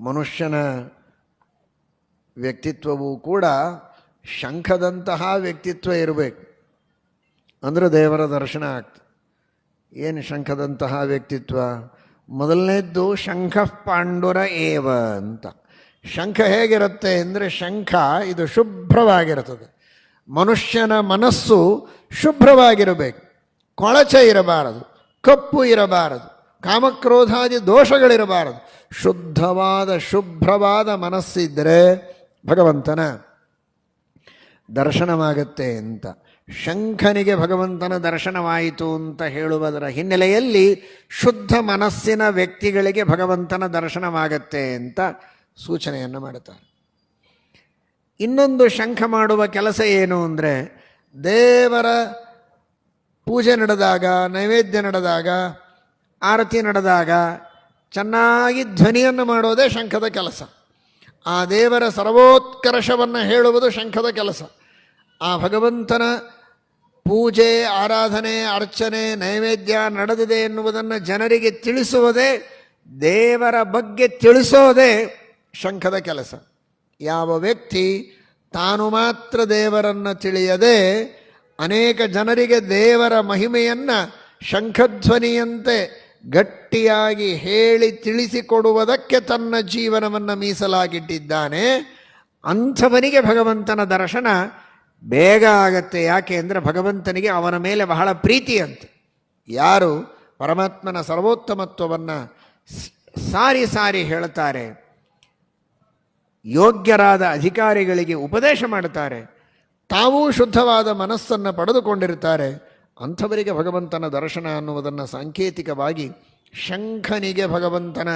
ಮನುಷ್ಯನ ವ್ಯಕ್ತಿತ್ವವೂ ಕೂಡ ಶಂಖದಂತಹ ವ್ಯಕ್ತಿತ್ವ ಇರಬೇಕು, ಅಂದರೆ ದೇವರ ದರ್ಶನ ಆಗ್ತದೆ. ಏನು ಶಂಖದಂತಹ ವ್ಯಕ್ತಿತ್ವ? ಮೊದಲನೇದ್ದು ಶಂಖ ಪಾಂಡುರ ಏವ ಅಂತ. ಶಂಖ ಹೇಗಿರುತ್ತೆ ಅಂದರೆ, ಶಂಖ ಇದು ಶುಭ್ರವಾಗಿರುತ್ತದೆ. ಮನುಷ್ಯನ ಮನಸ್ಸು ಶುಭ್ರವಾಗಿರಬೇಕು, ಕೊಳಚೆ ಇರಬಾರದು, ಕಪ್ಪು ಇರಬಾರದು, ಕಾಮಕ್ರೋಧಾದಿ ದೋಷಗಳಿರಬಾರದು. ಶುಭ್ರವಾದ ಮನಸ್ಸಿದ್ದರೆ ಭಗವಂತನ ದರ್ಶನವಾಗತ್ತೆ ಅಂತ. ಶಂಖನಿಗೆ ಭಗವಂತನ ದರ್ಶನವಾಯಿತು ಅಂತ ಹೇಳುವುದರ ಹಿನ್ನೆಲೆಯಲ್ಲಿ ಶುದ್ಧ ಮನಸ್ಸಿನ ವ್ಯಕ್ತಿಗಳಿಗೆ ಭಗವಂತನ ದರ್ಶನವಾಗತ್ತೆ ಅಂತ ಸೂಚನೆಯನ್ನು ಮಾಡುತ್ತಾರೆ. ಇನ್ನೊಂದು ಶಂಖ ಮಾಡುವ ಕೆಲಸ ಏನು ಅಂದರೆ, ದೇವರ ಪೂಜೆ ನಡೆದಾಗ, ನೈವೇದ್ಯ ನಡೆದಾಗ, ಆರತಿ ನಡೆದಾಗ ಚೆನ್ನಾಗಿ ಧ್ವನಿಯನ್ನು ಮಾಡೋದೇ ಶಂಖದ ಕೆಲಸ. ಆ ದೇವರ ಸರ್ವೋತ್ಕರ್ಷವನ್ನು ಹೇಳುವುದು ಶಂಖದ ಕೆಲಸ. ಆ ಭಗವಂತನ ಪೂಜೆ, ಆರಾಧನೆ, ಅರ್ಚನೆ, ನೈವೇದ್ಯ ನಡೆದಿದೆ ಎನ್ನುವುದನ್ನು ಜನರಿಗೆ ತಿಳಿಸುವುದೇ, ದೇವರ ಬಗ್ಗೆ ತಿಳಿಸೋದೇ ಶಂಖದ ಕೆಲಸ. ಯಾವ ವ್ಯಕ್ತಿ ತಾನು ಮಾತ್ರ ದೇವರನ್ನು ತಿಳಿಯದೆ ಅನೇಕ ಜನರಿಗೆ ದೇವರ ಮಹಿಮೆಯನ್ನು ಶಂಖಧ್ವನಿಯಂತೆ ಗಟ್ಟಿಯಾಗಿ ಹೇಳಿ ತಿಳಿಸಿಕೊಡುವುದಕ್ಕೆ ತನ್ನ ಜೀವನವನ್ನು ಮೀಸಲಾಗಿಟ್ಟಿದ್ದಾನೆ, ಅಂಥವನಿಗೆ ಭಗವಂತನ ದರ್ಶನ ಬೇಗ ಆಗತ್ತೆ. ಯಾಕೆ ಅಂದರೆ ಭಗವಂತನಿಗೆ ಅವನ ಮೇಲೆ ಬಹಳ ಪ್ರೀತಿ ಅಂತ. ಯಾರು ಪರಮಾತ್ಮನ ಸರ್ವೋತ್ತಮತ್ವವನ್ನು ಸಾರಿ ಸಾರಿ ಹೇಳ್ತಾರೆ, ಯೋಗ್ಯರಾದ ಅಧಿಕಾರಿಗಳಿಗೆ ಉಪದೇಶ ಮಾಡುತ್ತಾರೆ, ತಾವೂ ಶುದ್ಧವಾದ ಮನಸ್ಸನ್ನು ಪಡೆದುಕೊಂಡಿರ್ತಾರೆ, ಅಂಥವರಿಗೆ ಭಗವಂತನ ದರ್ಶನ ಅನ್ನುವುದನ್ನು ಸಾಂಕೇತಿಕವಾಗಿ ಶಂಖನಿಗೆ ಭಗವಂತನ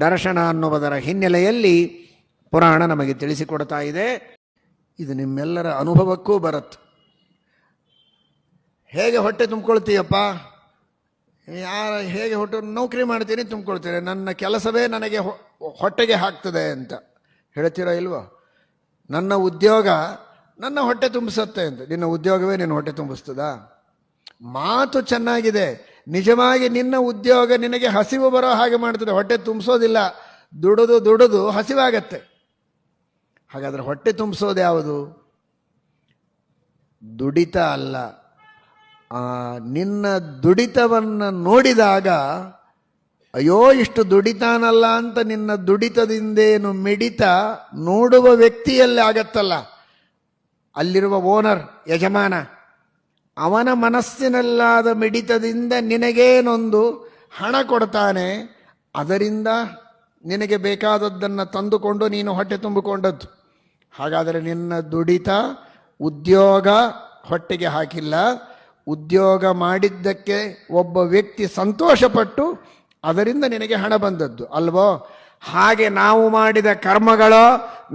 ದರ್ಶನ ಅನ್ನುವುದರ ಹಿನ್ನೆಲೆಯಲ್ಲಿ ಪುರಾಣ ನಮಗೆ ತಿಳಿಸಿಕೊಡ್ತಾ ಇದೆ. ಇದು ನಿಮ್ಮೆಲ್ಲರ ಅನುಭವಕ್ಕೂ ಬರುತ್ತೆ. ಹೇಗೆ ಹೊಟ್ಟೆ ತುಂಬಿಕೊಳ್ತೀಯಪ್ಪ? ಹೇಗೆ ಹೊಟ್ಟೆ ನೌಕರಿ ಮಾಡ್ತೀನಿ ತುಂಬಿಕೊಳ್ತೀರಿ, ನನ್ನ ಕೆಲಸವೇ ನನಗೆ ಹೊಟ್ಟೆಗೆ ಹಾಕ್ತದೆ ಅಂತ ಹೇಳ್ತೀರಾ ಇಲ್ವೋ? ನನ್ನ ಉದ್ಯೋಗ ನನ್ನ ಹೊಟ್ಟೆ ತುಂಬಿಸುತ್ತೆ ಅಂತ. ನಿನ್ನ ಉದ್ಯೋಗವೇ ನಿನ್ನ ಹೊಟ್ಟೆ ತುಂಬಿಸ್ತದಾ? ಮಾತು ಚೆನ್ನಾಗಿದೆ, ನಿಜವಾಗಿ ನಿನ್ನ ಉದ್ಯೋಗ ನಿನಗೆ ಹಸಿವು ಬರೋ ಹಾಗೆ ಮಾಡ್ತದೆ, ಹೊಟ್ಟೆ ತುಂಬಿಸೋದಿಲ್ಲ. ದುಡಿದು ಹಸಿವಾಗತ್ತೆ. ಹಾಗಾದರೆ ಹೊಟ್ಟೆ ತುಂಬಿಸೋದು ಯಾವುದು? ದುಡಿತ ಅಲ್ಲ. ನಿನ್ನ ದುಡಿತವನ್ನು ನೋಡಿದಾಗ ಅಯ್ಯೋ ಇಷ್ಟು ದುಡಿತಾನಲ್ಲ ಅಂತ ನಿನ್ನ ದುಡಿತದಿಂದೇನು ಮಿಡಿತ ನೋಡುವ ವ್ಯಕ್ತಿಯಲ್ಲಿ ಆಗತ್ತಲ್ಲ, ಅಲ್ಲಿರುವ ಓನರ್, ಯಜಮಾನ, ಅವನ ಮನಸ್ಸಿನಲ್ಲಾದ ಮಿಡಿತದಿಂದ ನಿನಗೇನೊಂದು ಹಣ ಕೊಡ್ತಾನೆ, ಅದರಿಂದ ನಿನಗೆ ಬೇಕಾದದ್ದನ್ನು ತಂದುಕೊಂಡು ನೀನು ಹೊಟ್ಟೆ ತುಂಬಿಕೊಂಡದ್ದು. ಹಾಗಾದರೆ ನಿನ್ನ ದುಡಿತ, ಉದ್ಯೋಗ ಹೊಟ್ಟೆಗೆ ಹಾಕಿಲ್ಲ, ಉದ್ಯೋಗ ಮಾಡಿದ್ದಕ್ಕೆ ಒಬ್ಬ ವ್ಯಕ್ತಿ ಸಂತೋಷಪಟ್ಟು ಅದರಿಂದ ನಿನಗೆ ಹಣ ಬಂದದ್ದು ಅಲ್ವೋ? ಹಾಗೆ ನಾವು ಮಾಡಿದ ಕರ್ಮಗಳೋ,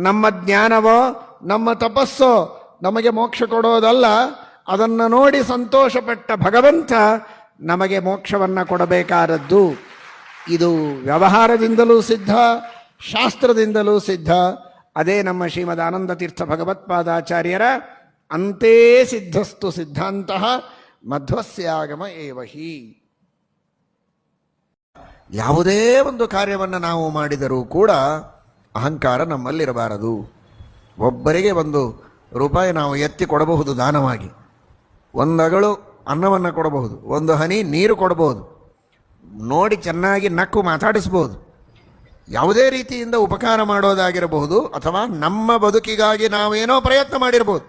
ನಮ್ಮ ಜ್ಞಾನವೋ, ನಮ್ಮ ತಪಸ್ಸೋ ನಮಗೆ ಮೋಕ್ಷ ಕೊಡೋದಲ್ಲ. ಅದನ್ನು ನೋಡಿ ಸಂತೋಷಪಟ್ಟ ಭಗವಂತ ನಮಗೆ ಮೋಕ್ಷವನ್ನು ಕೊಡಬೇಕಾದದ್ದು. ಇದು ವ್ಯವಹಾರದಿಂದಲೂ ಸಿದ್ಧ, ಶಾಸ್ತ್ರದಿಂದಲೂ ಸಿದ್ಧ. ಅದೇ ನಮ್ಮ ಶ್ರೀಮದ್ ಆನಂದ ತೀರ್ಥ ಭಗವತ್ಪಾದಾಚಾರ್ಯರ ಅಂತೇ ಸಿದ್ಧಸ್ತು ಸಿದ್ಧಾಂತಃ ಮಧ್ವಸ್ಯಾಗಮ ಏವಹಿ. ಯಾವುದೇ ಒಂದು ಕಾರ್ಯವನ್ನು ನಾವು ಮಾಡಿದರೂ ಕೂಡ ಅಹಂಕಾರ ನಮ್ಮಲ್ಲಿರಬಾರದು. ಒಬ್ಬರಿಗೆ ₹1 ನಾವು ಎತ್ತಿ ಕೊಡಬಹುದು ದಾನವಾಗಿ, 1 ಅಗಳು ಅನ್ನವನ್ನು ಕೊಡಬಹುದು, 1 ಹನಿ ನೀರು ಕೊಡಬಹುದು, ನೋಡಿ ಚೆನ್ನಾಗಿ ನಕ್ಕು ಮಾತಾಡಿಸ್ಬೋದು, ಯಾವುದೇ ರೀತಿಯಿಂದ ಉಪಕಾರ ಮಾಡೋದಾಗಿರಬಹುದು, ಅಥವಾ ನಮ್ಮ ಬದುಕಿಗಾಗಿ ನಾವೇನೋ ಪ್ರಯತ್ನ ಮಾಡಿರ್ಬೋದು.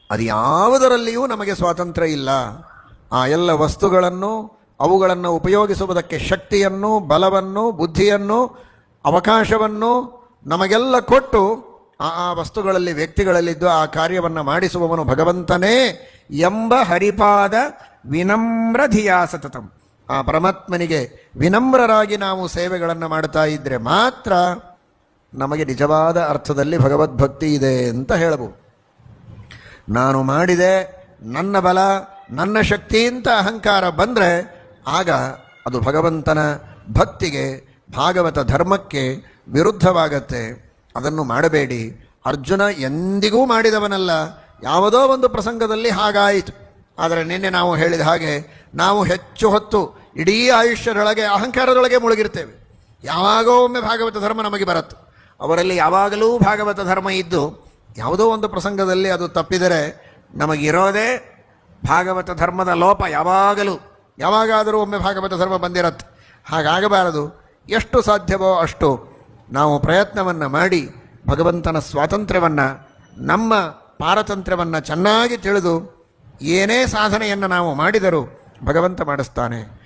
ಅದು ಯಾವುದರಲ್ಲಿಯೂ ನಮಗೆ ಸ್ವಾತಂತ್ರ್ಯ ಇಲ್ಲ. ಆ ಎಲ್ಲ ವಸ್ತುಗಳನ್ನು, ಅವುಗಳನ್ನು ಉಪಯೋಗಿಸುವುದಕ್ಕೆ ಶಕ್ತಿಯನ್ನು, ಬಲವನ್ನು, ಬುದ್ಧಿಯನ್ನು, ಅವಕಾಶವನ್ನು ನಮಗೆಲ್ಲ ಕೊಟ್ಟು ಆ ವಸ್ತುಗಳಲ್ಲಿ, ವ್ಯಕ್ತಿಗಳಲ್ಲಿದ್ದು ಆ ಕಾರ್ಯವನ್ನು ಮಾಡಿಸುವವನು ಭಗವಂತನೇ ಎಂಬ ಹರಿಪಾದ ವಿನಮ್ರ ಧಿಯಾ ಸತತಂ. ಆ ಪರಮಾತ್ಮನಿಗೆ ವಿನಮ್ರರಾಗಿ ನಾವು ಸೇವೆಗಳನ್ನು ಮಾಡ್ತಾ ಇದ್ದರೆ ಮಾತ್ರ ನಮಗೆ ನಿಜವಾದ ಅರ್ಥದಲ್ಲಿ ಭಗವದ್ಭಕ್ತಿ ಇದೆ ಅಂತ ಹೇಳಬಹುದು. ನಾನು ಮಾಡಿದೆ, ನನ್ನ ಬಲ, ನನ್ನ ಶಕ್ತಿ ಅಂತ ಅಹಂಕಾರ ಬಂದರೆ ಆಗ ಅದು ಭಗವಂತನ ಭಕ್ತಿಗೆ, ಭಾಗವತ ಧರ್ಮಕ್ಕೆ ವಿರುದ್ಧವಾಗತ್ತೆ. ಅದನ್ನು ಮಾಡಬೇಡಿ. ಅರ್ಜುನ ಎಂದಿಗೂ ಮಾಡಿದವನಲ್ಲ, ಯಾವುದೋ ಒಂದು ಪ್ರಸಂಗದಲ್ಲಿ ಹಾಗಾಯಿತು. ಆದರೆ ನಿನ್ನೆ ನಾವು ಹೇಳಿದ ಹಾಗೆ ನಾವು ಹೆಚ್ಚು ಹೊತ್ತು ಇಡೀ ಆಯುಷ್ಯದೊಳಗೆ ಅಹಂಕಾರದೊಳಗೆ ಮುಳುಗಿರ್ತೇವೆ. ಯಾವಾಗೋ ಒಮ್ಮೆ ಭಾಗವತ ಧರ್ಮ ನಮಗೆ ಬರುತ್ತೆ. ಅವರಲ್ಲಿ ಯಾವಾಗಲೂ ಭಾಗವತ ಧರ್ಮ ಇದ್ದು ಯಾವುದೋ ಒಂದು ಪ್ರಸಂಗದಲ್ಲಿ ಅದು ತಪ್ಪಿದರೆ ನಮಗಿರೋದೇ ಭಾಗವತ ಧರ್ಮದ ಲೋಪ. ಯಾವಾಗಾದರೂ ಒಮ್ಮೆ ಭಾಗವತ ಧರ್ಮ ಬಂದಿರತ್ತೆ. ಹಾಗಾಗಬಾರದು. ಎಷ್ಟು ಸಾಧ್ಯವೋ ಅಷ್ಟು ನಾವು ಪ್ರಯತ್ನವನ್ನು ಮಾಡಿ ಭಗವಂತನ ಸ್ವಾತಂತ್ರ್ಯವನ್ನು, ನಮ್ಮ ಪಾರತಂತ್ರ್ಯವನ್ನು ಚೆನ್ನಾಗಿ ತಿಳಿದು ಏನೇ ಸಾಧನೆಯನ್ನು ನಾವು ಮಾಡಿದರೂ ಭಗವಂತ ಮಾಡಿಸ್ತಾನೆ.